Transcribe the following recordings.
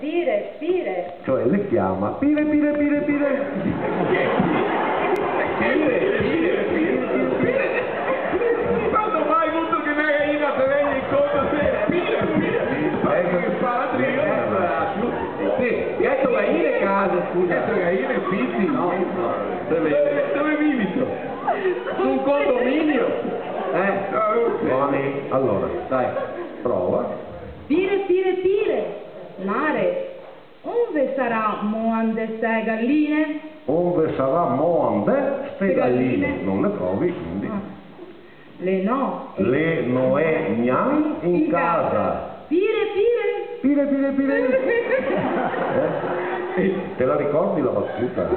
pire, pire. Cioè le chiama pire, pire, pire, pire. Quando mai avuto che una gallina te venga incontro te? Ecco che fa la sì, e hai gallina a casa, scusa. Hai gallina e fitti? No. Dove vivi tu? Su un condominio? Buoni, allora, dai, prova. Pire, pire, pire. Mare, dove sarà moande ste galline? Ove sarà moande ste galline? Non le trovi, quindi. Le no. Le noè gnan in casa. Pire, pire. Pire, pire, pire. Te la ricordi la battuta?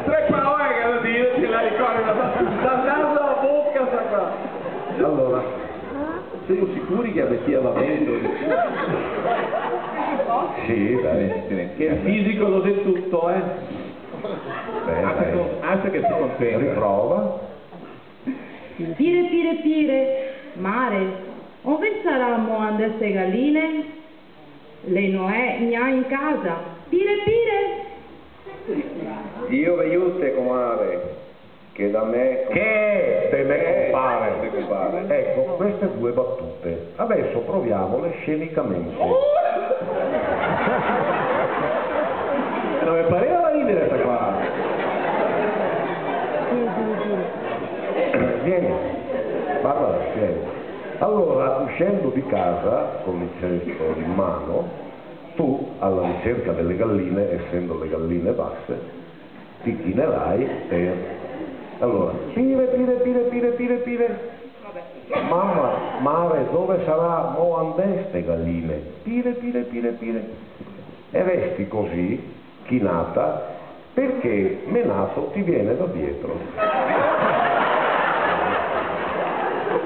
Tre parole che devo dire, te la ricordi la battuta? Dal naso alla bocca, sta qua. Allora, siamo sicuri che effettivamente sì, dai. che il fisico lo è tutto, Dai. Anche che si conferma. Riprova. Pire, pire, pire. Mare, dove sarà moande ste galline? Le noè gna in casa. Pire, pire. Dio vi aiuti, comare, che da me... Che te ne compare. Te compare. Ecco, queste due battute. Adesso proviamole scenicamente. Non mi pareva da ridere sta qua. Vieni, parla, vieni. Allora, uscendo di casa con il cesto in mano, tu, alla ricerca delle galline, essendo le galline basse, ti chinerai per... Allora, pire, pire, pire, pire, pire, pire. Mamma, mare, dove sarà moandeste galline? Pire, pire, pire, pire. E resti così, chinata, perché menato ti viene da dietro.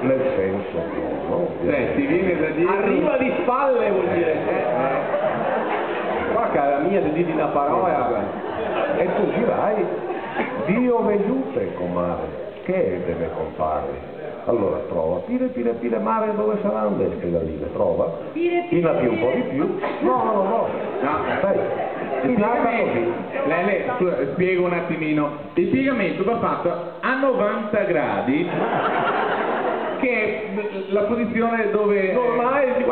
Nel senso, no? Ti viene da dietro. Arriva di spalle, vuol dire. Qua cara mia ti dici una parola. E tu dirai, Dio vi aiuti, comare, che te ne compare. Allora prova, pire, pire, pire, mare, dove saranno queste galline? Prova, Pire, pire, chinati un po' di più. No, dai, chinata così. Lele, spiego un attimino. Il piegamento va fatto a 90 gradi, che è la posizione dove... Normale,